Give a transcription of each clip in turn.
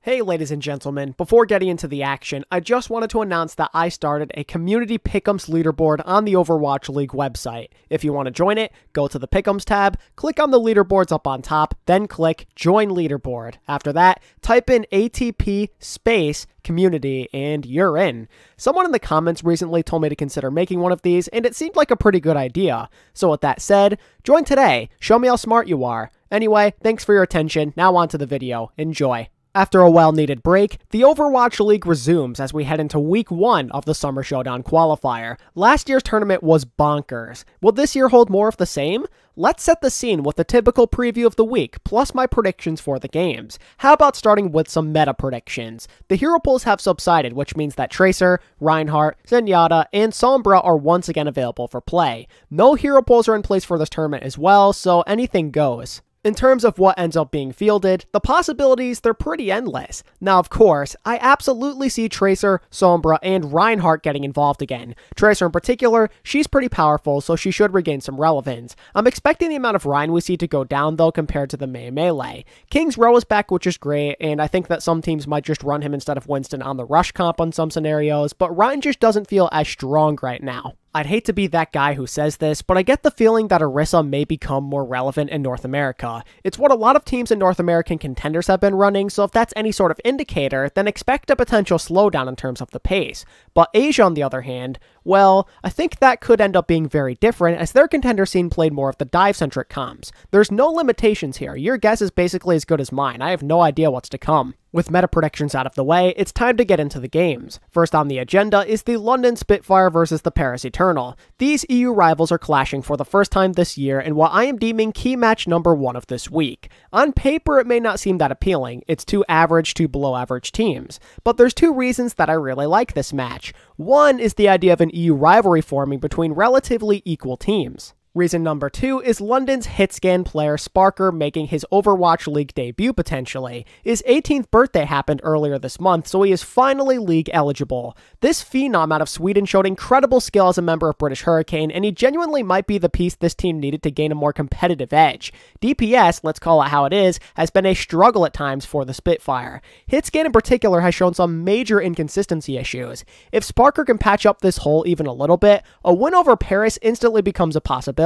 Hey ladies and gentlemen, before getting into the action, I just wanted to announce that I started a community pick'ems leaderboard on the Overwatch League website. If you want to join it, go to the pick'ems tab, click on the leaderboards up on top, then click join leaderboard. After that, type in ATP space community and you're in. Someone in the comments recently told me to consider making one of these and it seemed like a pretty good idea. So with that said, join today, show me how smart you are. Anyway, thanks for your attention, now on to the video, enjoy. After a well-needed break, the Overwatch League resumes as we head into Week 1 of the Summer Showdown qualifier. Last year's tournament was bonkers. Will this year hold more of the same? Let's set the scene with the typical preview of the week, plus my predictions for the games. How about starting with some meta predictions? The hero pools have subsided, which means that Tracer, Reinhardt, Zenyatta, and Sombra are once again available for play. No hero pools are in place for this tournament as well, so anything goes. In terms of what ends up being fielded, the possibilities, they're pretty endless. Now, of course, I absolutely see Tracer, Sombra, and Reinhardt getting involved again. Tracer in particular, she's pretty powerful, so she should regain some relevance. I'm expecting the amount of Rein we see to go down, though, compared to the melee. King's Row is back, which is great, and I think that some teams might just run him instead of Winston on the rush comp on some scenarios, but Rein just doesn't feel as strong right now. I'd hate to be that guy who says this, but I get the feeling that Orisa may become more relevant in North America. It's what a lot of teams in North American contenders have been running, so if that's any sort of indicator, then expect a potential slowdown in terms of the pace. But Asia, on the other hand, well, I think that could end up being very different, as their contender scene played more of the dive-centric comps. There's no limitations here. Your guess is basically as good as mine. I have no idea what's to come. With meta predictions out of the way, it's time to get into the games. First on the agenda is the London Spitfire versus the Paris Eternal. These EU rivals are clashing for the first time this year in what I am deeming key match number 1 of this week. On paper, it may not seem that appealing. It's two average to below average teams. But there's two reasons that I really like this match. One is the idea of an EU rivalry forming between relatively equal teams. Reason number 2 is London's hitscan player Sparker making his Overwatch League debut potentially. His 18th birthday happened earlier this month, so he is finally league eligible. This phenom out of Sweden showed incredible skill as a member of British Hurricane, and he genuinely might be the piece this team needed to gain a more competitive edge. DPS, let's call it how it is, has been a struggle at times for the Spitfire. Hitscan in particular has shown some major inconsistency issues. If Sparker can patch up this hole even a little bit, a win over Paris instantly becomes a possibility.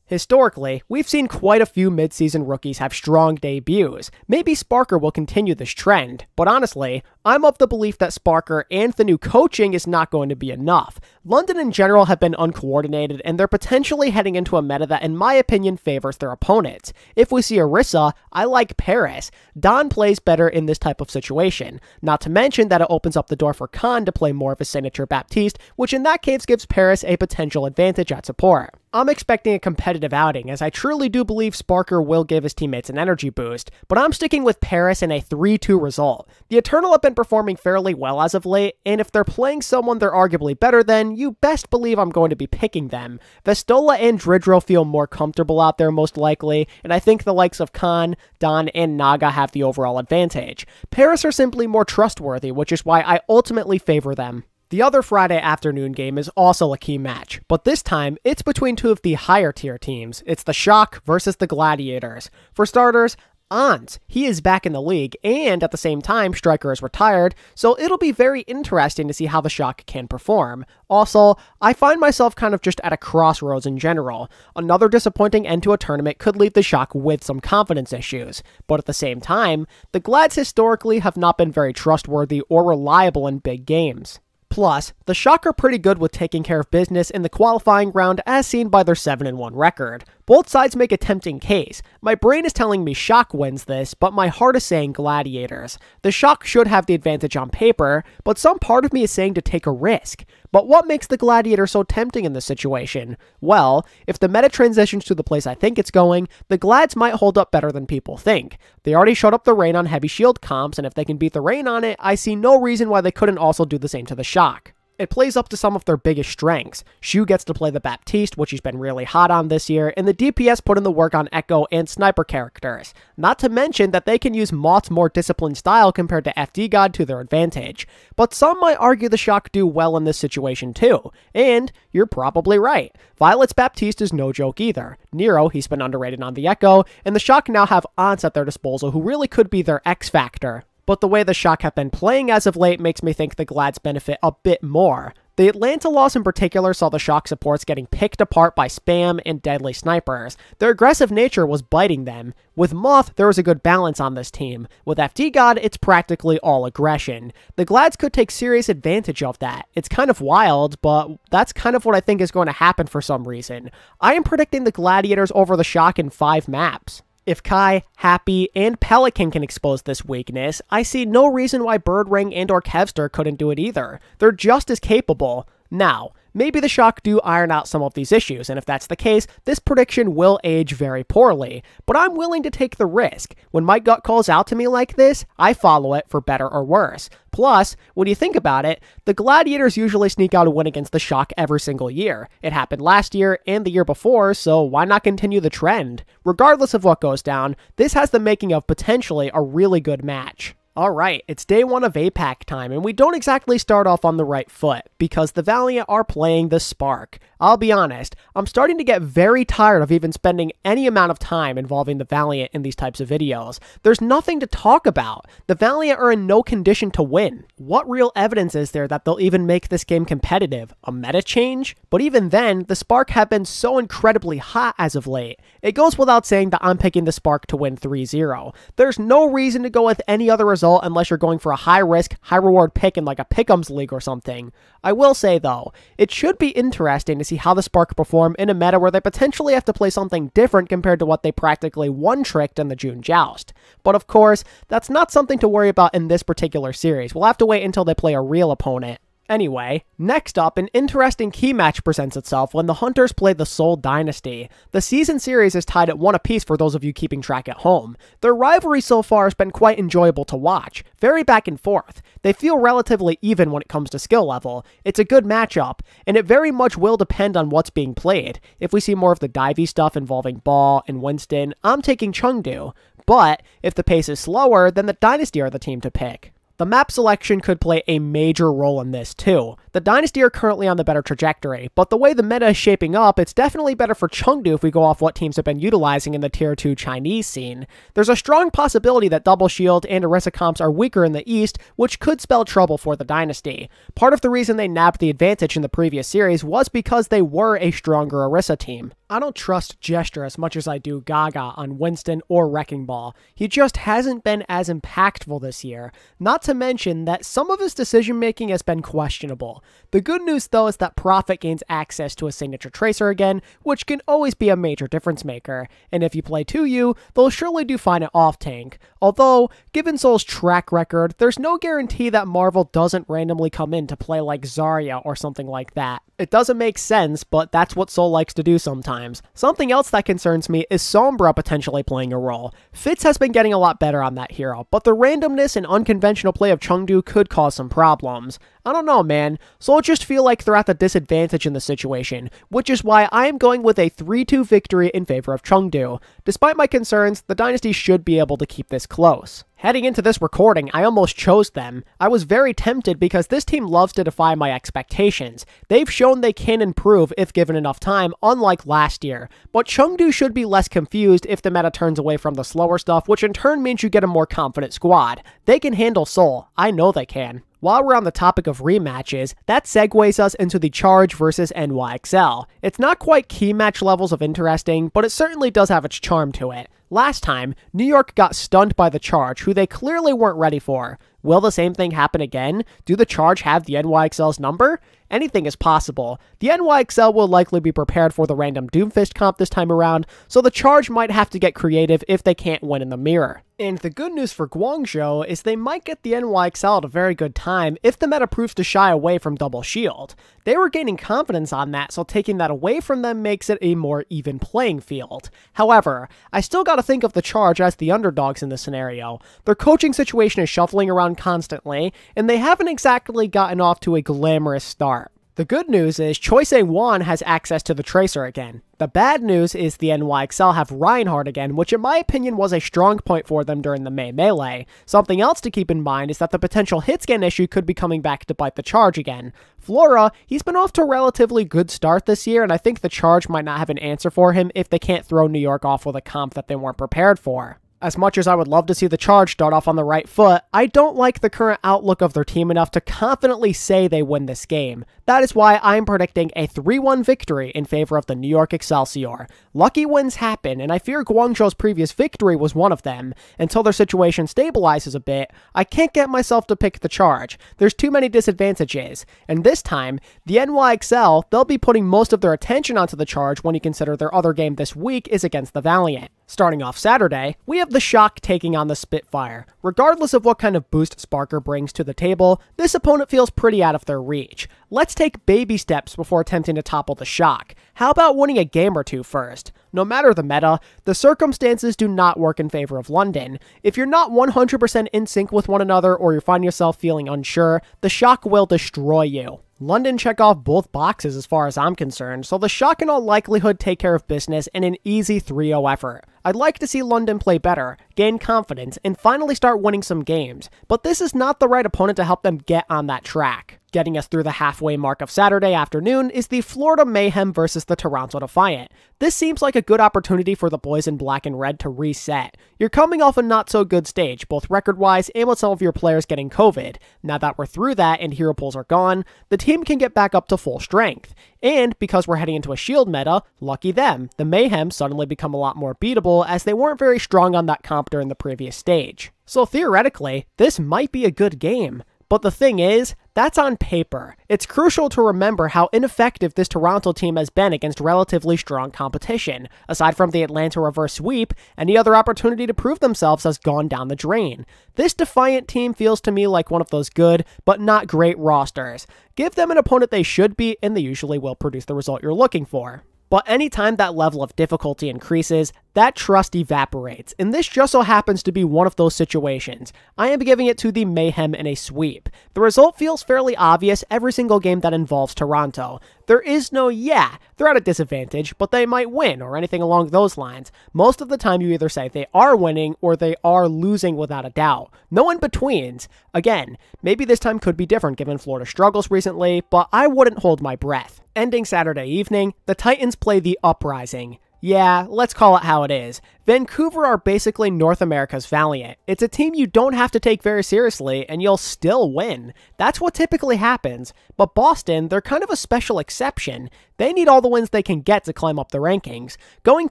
Historically, we've seen quite a few mid-season rookies have strong debuts. Maybe Sparker will continue this trend, but honestly, I'm of the belief that Sparker and the new coaching is not going to be enough. London in general have been uncoordinated, and they're potentially heading into a meta that in my opinion favors their opponents. If we see Orisa, I like Paris. Don plays better in this type of situation. Not to mention that it opens up the door for Khan to play more of his signature Baptiste, which in that case gives Paris a potential advantage at support. I'm expecting a competitive outing, as I truly do believe Sparker will give his teammates an energy boost, but I'm sticking with Paris in a 3-2 result. The Eternal have been performing fairly well as of late, and if they're playing someone they're arguably better than, you best believe I'm going to be picking them. Vestola and Dridro feel more comfortable out there most likely, and I think the likes of Khan, Don, and Naga have the overall advantage. Paris are simply more trustworthy, which is why I ultimately favor them. The other Friday afternoon game is also a key match, but this time, it's between two of the higher tier teams. It's the Shock versus the Gladiators. For starters, Ant, he is back in the league, and at the same time, Striker is retired, so it'll be very interesting to see how the Shock can perform. Also, I find myself kind of just at a crossroads in general. Another disappointing end to a tournament could leave the Shock with some confidence issues, but at the same time, the Glads historically have not been very trustworthy or reliable in big games. Plus, the Shock are pretty good with taking care of business in the qualifying round as seen by their 7-1 record. Both sides make a tempting case. My brain is telling me Shock wins this, but my heart is saying Gladiators. The Shock should have the advantage on paper, but some part of me is saying to take a risk. But what makes the Gladiator so tempting in this situation? Well, if the meta transitions to the place I think it's going, the Glads might hold up better than people think. They already showed up the Rain on heavy shield comps, and if they can beat the Rain on it, I see no reason why they couldn't also do the same to the Shock. It plays up to some of their biggest strengths. Shu gets to play the Baptiste, which he's been really hot on this year, and the DPS put in the work on Echo and Sniper characters. Not to mention that they can use Mott's more disciplined style compared to FD God to their advantage. But some might argue the Shock do well in this situation too, and you're probably right. Violet's Baptiste is no joke either. Nero, he's been underrated on the Echo, and the Shock now have Ants at their disposal who really could be their X factor. but the way the Shock have been playing as of late makes me think the Glads benefit a bit more. The Atlanta loss in particular saw the Shock supports getting picked apart by spam and deadly snipers. Their aggressive nature was biting them. With Moth, there was a good balance on this team. With FD God, it's practically all aggression. The Glads could take serious advantage of that. It's kind of wild, but that's kind of what I think is going to happen for some reason. I am predicting the Gladiators over the Shock in 5 maps. If Kai, Happy, and Pelican can expose this weakness, I see no reason why Birdring and or Kevster couldn't do it either. They're just as capable. Now, maybe the Shock do iron out some of these issues, and if that's the case, this prediction will age very poorly. But I'm willing to take the risk. When my gut calls out to me like this, I follow it for better or worse. Plus, when you think about it, the Gladiators usually sneak out a win against the Shock every single year. It happened last year and the year before, so why not continue the trend? Regardless of what goes down, this has the making of potentially a really good match. Alright, it's day 1 of APAC time, and we don't exactly start off on the right foot, because the Valiant are playing the Spark. I'll be honest, I'm starting to get very tired of even spending any amount of time involving the Valiant in these types of videos. There's nothing to talk about. The Valiant are in no condition to win. What real evidence is there that they'll even make this game competitive? A meta change? But even then, the Spark have been so incredibly hot as of late. It goes without saying that I'm picking the Spark to win 3-0. There's no reason to go with any other result unless you're going for a high-risk, high-reward pick in like a Pick'ems league or something. I will say, though, it should be interesting to see how the Spark perform in a meta where they potentially have to play something different compared to what they practically one-tricked in the June Joust. But of course, that's not something to worry about in this particular series. We'll have to wait until they play a real opponent. Anyway, next up, an interesting key match presents itself when the Hunters play the Seoul Dynasty. The season series is tied at 1 apiece for those of you keeping track at home. Their rivalry so far has been quite enjoyable to watch, very back and forth. They feel relatively even when it comes to skill level. It's a good matchup, and it very much will depend on what's being played. If we see more of the divey stuff involving Ball and Winston, I'm taking Chengdu. But if the pace is slower, then the Dynasty are the team to pick. The map selection could play a major role in this too. The Dynasty are currently on the better trajectory, but the way the meta is shaping up, it's definitely better for Chengdu if we go off what teams have been utilizing in the Tier 2 Chinese scene. There's a strong possibility that Double Shield and Orisa comps are weaker in the East, which could spell trouble for the Dynasty. Part of the reason they nabbed the advantage in the previous series was because they were a stronger Orisa team. I don't trust Gesture as much as I do Gaga on Winston or Wrecking Ball. He just hasn't been as impactful this year. Not to mention that some of his decision making has been questionable. The good news though is that Prophet gains access to a signature tracer again, which can always be a major difference maker. And if you play 2U, they'll surely do fine at off tank. Although, given Soul's track record, there's no guarantee that Marvel doesn't randomly come in to play like Zarya or something like that. It doesn't make sense, but that's what Soul likes to do sometimes. Something else that concerns me is Sombra potentially playing a role. Fitz has been getting a lot better on that hero, but the randomness and unconventional play of Chengdu could cause some problems. I don't know, man. Soul just feel like they're at the disadvantage in the situation, which is why I am going with a 3-2 victory in favor of Chengdu. Despite my concerns, the Dynasty should be able to keep this close. Heading into this recording, I almost chose them. I was very tempted because this team loves to defy my expectations. They've shown they can improve if given enough time, unlike last year. But Chengdu should be less confused if the meta turns away from the slower stuff, which in turn means you get a more confident squad. They can handle Seoul. I know they can. While we're on the topic of rematches, that segues us into the Charge versus NYXL. It's not quite key match levels of interesting, but it certainly does have its charm to it. Last time, New York got stunned by the Charge, who they clearly weren't ready for. Will the same thing happen again? Do the Charge have the NYXL's number? Anything is possible. The NYXL will likely be prepared for the random Doomfist comp this time around, so the Charge might have to get creative if they can't win in the mirror. And the good news for Guangzhou is they might get the NYXL at a very good time if the meta proves to shy away from Double Shield. They were gaining confidence on that, so taking that away from them makes it a more even playing field. However, I still gotta think of the Charge as the underdogs in this scenario. Their coaching situation is shuffling around constantly, and they haven't exactly gotten off to a glamorous start. The good news is Choi Sang-won has access to the Tracer again. The bad news is the NYXL have Reinhardt again, which in my opinion was a strong point for them during the May Melee. Something else to keep in mind is that the potential hit scan issue could be coming back to bite the Charge again. Flora, he's been off to a relatively good start this year, and I think the Charge might not have an answer for him if they can't throw New York off with a comp that they weren't prepared for. As much as I would love to see the Charge start off on the right foot, I don't like the current outlook of their team enough to confidently say they win this game. That is why I'm predicting a 3-1 victory in favor of the New York Excelsior. Lucky wins happen, and I fear Guangzhou's previous victory was one of them. Until their situation stabilizes a bit, I can't get myself to pick the Charge. There's too many disadvantages. And this time, the NYXL, they'll be putting most of their attention onto the Charge when you consider their other game this week is against the Valiant. Starting off Saturday, we have the Shock taking on the Spitfire. Regardless of what kind of boost Sparker brings to the table, this opponent feels pretty out of their reach. Let's take baby steps before attempting to topple the Shock. How about winning a game or two first? No matter the meta, the circumstances do not work in favor of London. If you're not 100% in sync with one another or you find yourself feeling unsure, the Shock will destroy you. London check off both boxes as far as I'm concerned, so the Shock in all likelihood take care of business in an easy 3-0 effort. I'd like to see London play better, gain confidence, and finally start winning some games, but this is not the right opponent to help them get on that track. Getting us through the halfway mark of Saturday afternoon is the Florida Mayhem versus the Toronto Defiant. This seems like a good opportunity for the boys in black and red to reset. You're coming off a not so good stage, both record-wise and with some of your players getting COVID. Now that we're through that and hero pools are gone, the team can get back up to full strength. And because we're heading into a shield meta, lucky them, the Mayhem suddenly become a lot more beatable as they weren't very strong on that comp during the previous stage. So theoretically, this might be a good game. But the thing is, that's on paper. It's crucial to remember how ineffective this Toronto team has been against relatively strong competition. Aside from the Atlanta reverse sweep, any other opportunity to prove themselves has gone down the drain. This Defiant team feels to me like one of those good, but not great rosters. Give them an opponent they should beat, and they usually will produce the result you're looking for. But anytime that level of difficulty increases, that trust evaporates, and this just so happens to be one of those situations. I am giving it to the Mayhem in a sweep. The result feels fairly obvious every single game that involves Toronto. There is no, they're at a disadvantage, but they might win, or anything along those lines. Most of the time you either say they are winning, or they are losing without a doubt. No in-betweens. Again, maybe this time could be different given Florida's struggles recently, but I wouldn't hold my breath. Ending Saturday evening, the Titans play the Uprising. Yeah, let's call it how it is. Vancouver are basically North America's Valiant. It's a team you don't have to take very seriously, and you'll still win. That's what typically happens. But Boston, they're kind of a special exception. They need all the wins they can get to climb up the rankings. Going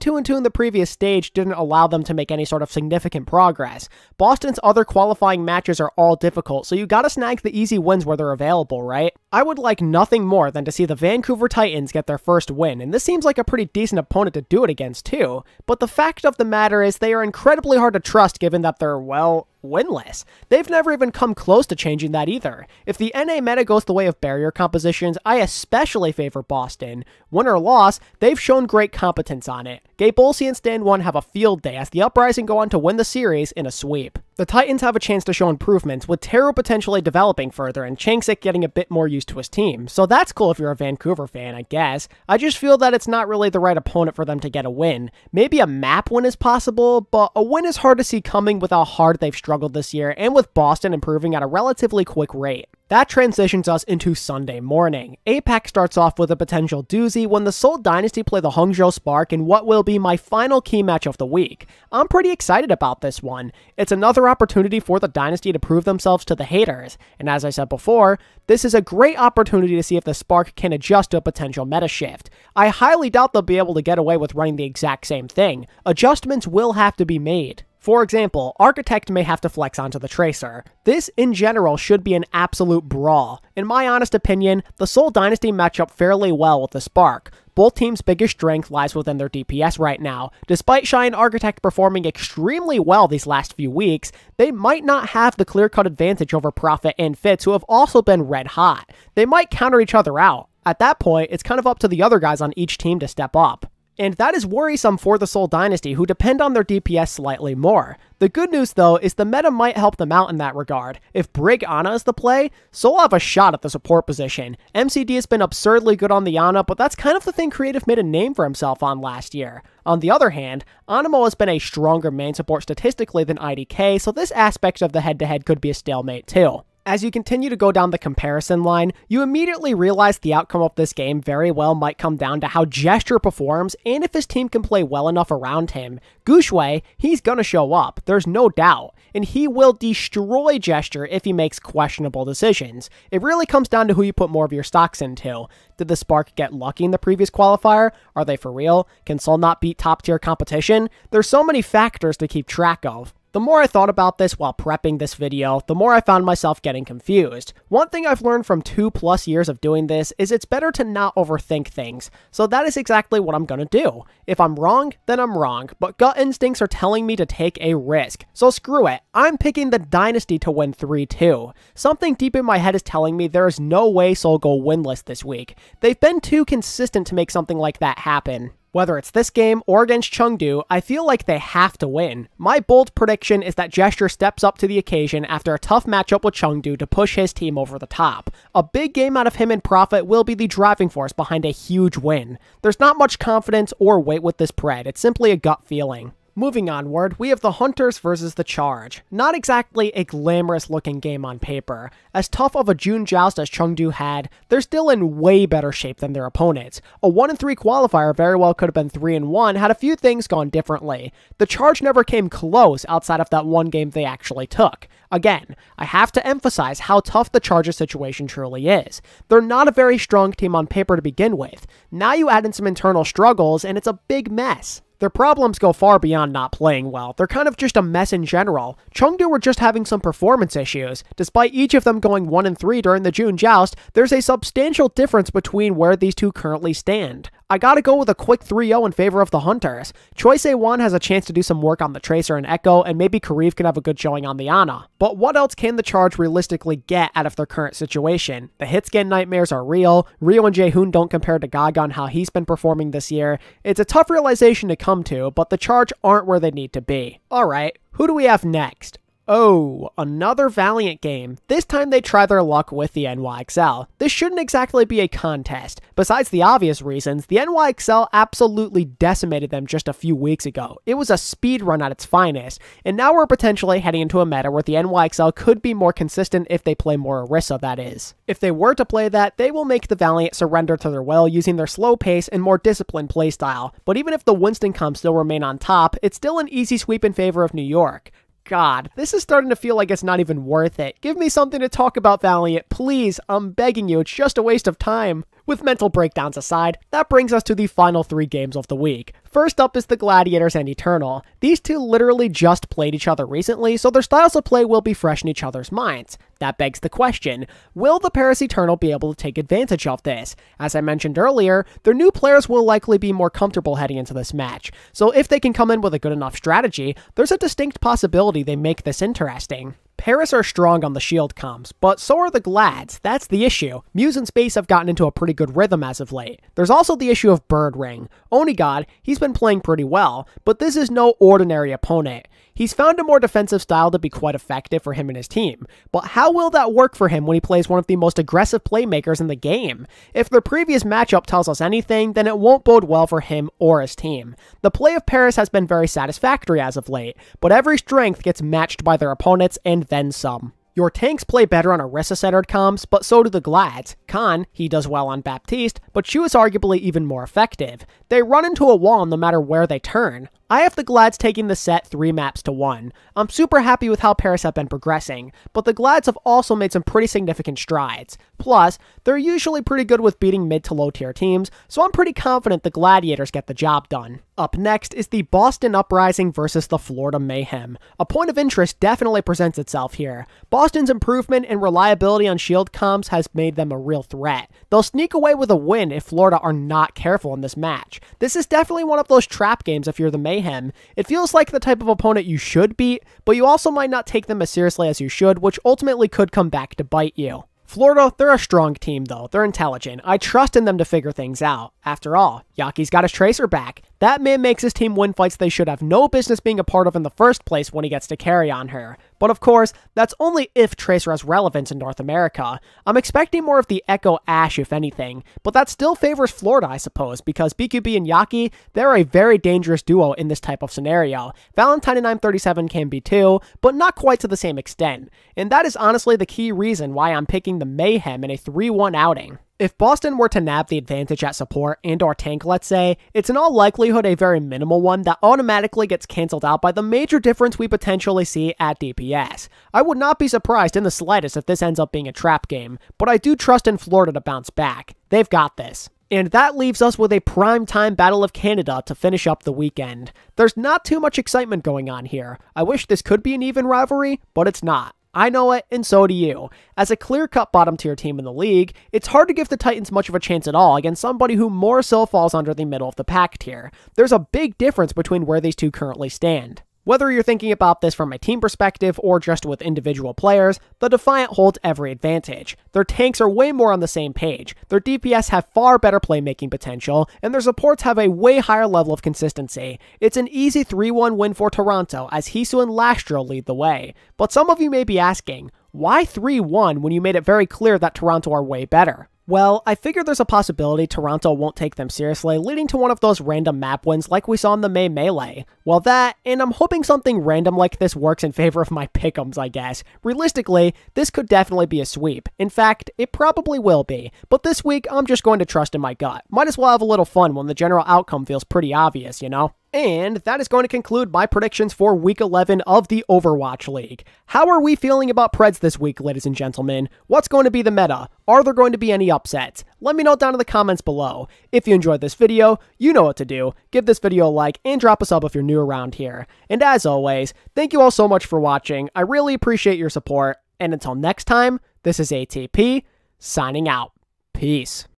2-2 in the previous stage didn't allow them to make any sort of significant progress. Boston's other qualifying matches are all difficult, so you gotta snag the easy wins where they're available, right? I would like nothing more than to see the Vancouver Titans get their first win, and this seems like a pretty decent opponent to do it against too. But the fact of the matter is they are incredibly hard to trust given that they're, well, winless. They've never even come close to changing that either. If the NA meta goes the way of barrier compositions, I especially favor Boston. Win or loss, they've shown great competence on it. Gabe Olsey and Stan 1 have a field day as the Uprising go on to win the series in a sweep. The Titans have a chance to show improvements, with Taro potentially developing further and Changsik getting a bit more used to his team, so that's cool if you're a Vancouver fan, I guess. I just feel that it's not really the right opponent for them to get a win. Maybe a map win is possible, but a win is hard to see coming with how hard they've struggled this year, and with Boston improving at a relatively quick rate. That transitions us into Sunday morning. APAC starts off with a potential doozy when the Seoul Dynasty play the Hangzhou Spark in what will be my final key match of the week. I'm pretty excited about this one. It's another opportunity for the Dynasty to prove themselves to the haters, and as I said before, this is a great opportunity to see if the Spark can adjust to a potential meta shift. I highly doubt they'll be able to get away with running the exact same thing. Adjustments will have to be made. For example, Architect may have to flex onto the Tracer. This, in general, should be an absolute brawl. In my honest opinion, the Seoul Dynasty match up fairly well with the Spark. Both teams' biggest strength lies within their DPS right now. Despite Shy and Architect performing extremely well these last few weeks, they might not have the clear-cut advantage over Prophet and Fitz, who have also been red hot. They might counter each other out. At that point, it's kind of up to the other guys on each team to step up. And that is worrisome for the Seoul Dynasty, who depend on their DPS slightly more. The good news, though, is the meta might help them out in that regard. If Brig Ana is the play, Seoul have a shot at the support position. MCD has been absurdly good on the Ana, but that's kind of the thing Creative made a name for himself on last year. On the other hand, Animo has been a stronger main support statistically than IDK, so this aspect of the head-to-head could be a stalemate too. As you continue to go down the comparison line, you immediately realize the outcome of this game very well might come down to how Gesture performs and if his team can play well enough around him. Gushue, he's gonna show up, there's no doubt, and he will destroy Gesture if he makes questionable decisions. It really comes down to who you put more of your stocks into. Did the Spark get lucky in the previous qualifier? Are they for real? Can Seoul not beat top-tier competition? There's so many factors to keep track of. The more I thought about this while prepping this video, the more I found myself getting confused. One thing I've learned from 2+ years of doing this is it's better to not overthink things, so that is exactly what I'm gonna do. If I'm wrong, then I'm wrong, but gut instincts are telling me to take a risk. So screw it, I'm picking the Dynasty to win 3-2. Something deep in my head is telling me there is no way Seoul go winless this week. They've been too consistent to make something like that happen. Whether it's this game or against Chengdu, I feel like they have to win. My bold prediction is that Gesture steps up to the occasion after a tough matchup with Chengdu to push his team over the top. A big game out of him and Prophet will be the driving force behind a huge win. There's not much confidence or weight with this pred, it's simply a gut feeling. Moving onward, we have the Hunters versus the Charge. Not exactly a glamorous looking game on paper. As tough of a June joust as Chengdu had, they're still in way better shape than their opponents. A 1-3 qualifier very well could have been 3-1 had a few things gone differently. The Charge never came close outside of that one game they actually took. Again, I have to emphasize how tough the Charge's situation truly is. They're not a very strong team on paper to begin with. Now you add in some internal struggles and it's a big mess. Their problems go far beyond not playing well. They're kind of just a mess in general. Chengdu were just having some performance issues. Despite each of them going 1-3 during the June joust, there's a substantial difference between where these two currently stand. I gotta go with a quick 3-0 in favor of the Hunters. Choice A1 has a chance to do some work on the Tracer and Echo, and maybe Kariv can have a good showing on the Ana. But what else can the Charge realistically get out of their current situation? The hitscan nightmares are real, Rio and Jaehoon don't compare to Gaga on how he's been performing this year. It's a tough realization to come to, but the Charge aren't where they need to be. Alright, who do we have next? Oh, another Valiant game. This time they try their luck with the NYXL. This shouldn't exactly be a contest. Besides the obvious reasons, the NYXL absolutely decimated them just a few weeks ago. It was a speed run at its finest, and now we're potentially heading into a meta where the NYXL could be more consistent if they play more Orisa, that is. If they were to play that, they will make the Valiant surrender to their will using their slow pace and more disciplined playstyle. But even if the Winston comps still remain on top, it's still an easy sweep in favor of New York. God, this is starting to feel like it's not even worth it. Give me something to talk about, Valiant. Please, I'm begging you, it's just a waste of time. With mental breakdowns aside, that brings us to the final 3 games of the week. First up is the Gladiators and Eternal. These two literally just played each other recently, so their styles of play will be fresh in each other's minds. That begs the question, will the Paris Eternal be able to take advantage of this? As I mentioned earlier, their new players will likely be more comfortable heading into this match, so if they can come in with a good enough strategy, there's a distinct possibility they make this interesting. Paris are strong on the shield comms, but so are the Glads. That's the issue. Muse and Space have gotten into a pretty good rhythm as of late. There's also the issue of Bird Ring. Onigod, he's been playing pretty well, but this is no ordinary opponent. He's found a more defensive style to be quite effective for him and his team, but how will that work for him when he plays one of the most aggressive playmakers in the game? If the previous matchup tells us anything, then it won't bode well for him or his team. The play of Paris has been very satisfactory as of late, but every strength gets matched by their opponents and then some. Your tanks play better on Orisa-centered comms, but so do the Glads. Khan, he does well on Baptiste, but Chu is arguably even more effective. They run into a wall no matter where they turn. I have the Glads taking the set 3 maps to 1. I'm super happy with how Paris have been progressing, but the Glads have also made some pretty significant strides. Plus, they're usually pretty good with beating mid to low tier teams, so I'm pretty confident the Gladiators get the job done. Up next is the Boston Uprising versus the Florida Mayhem. A point of interest definitely presents itself here. Boston's improvement and reliability on shield comms has made them a real threat. They'll sneak away with a win if Florida are not careful in this match. This is definitely one of those trap games if you're the Mayhem. It feels like the type of opponent you should beat, but you also might not take them as seriously as you should, which ultimately could come back to bite you. Florida, they're a strong team though. They're intelligent. I trust in them to figure things out. After all, Yaki's got his Tracer back. That man makes his team win fights they should have no business being a part of in the first place when he gets to carry on her. But of course, that's only if Tracer has relevance in North America. I'm expecting more of the Echo Ash if anything, but that still favors Florida I suppose, because BQB and Yaki, they're a very dangerous duo in this type of scenario. Valentine and 937 can be too, but not quite to the same extent. And that is honestly the key reason why I'm picking the Mayhem in a 3-1 outing. If Boston were to nab the advantage at support and or tank, let's say, it's in all likelihood a very minimal one that automatically gets cancelled out by the major difference we potentially see at DPS. I would not be surprised in the slightest if this ends up being a trap game, but I do trust in Florida to bounce back. They've got this. And that leaves us with a primetime Battle of Canada to finish up the weekend. There's not too much excitement going on here. I wish this could be an even rivalry, but it's not. I know it, and so do you. As a clear-cut bottom-tier team in the league, it's hard to give the Titans much of a chance at all against somebody who more so falls under the middle of the pack tier. There's a big difference between where these two currently stand. Whether you're thinking about this from a team perspective or just with individual players, the Defiant holds every advantage. Their tanks are way more on the same page, their DPS have far better playmaking potential, and their supports have a way higher level of consistency. It's an easy 3-1 win for Toronto as Hisu and Lastro lead the way. But some of you may be asking, why 3-1 when you made it very clear that Toronto are way better? Well, I figure there's a possibility Toronto won't take them seriously, leading to one of those random map wins like we saw in the May Melee. Well that, and I'm hoping something random like this works in favor of my pick'ems, I guess. Realistically, this could definitely be a sweep. In fact, it probably will be. But this week, I'm just going to trust in my gut. Might as well have a little fun when the general outcome feels pretty obvious, you know? And that is going to conclude my predictions for Week 11 of the Overwatch League. How are we feeling about Preds this week, ladies and gentlemen? What's going to be the meta? Are there going to be any upsets? Let me know down in the comments below. If you enjoyed this video, you know what to do. Give this video a like and drop a sub if you're new around here. And as always, thank you all so much for watching. I really appreciate your support. And until next time, this is ATP, signing out. Peace.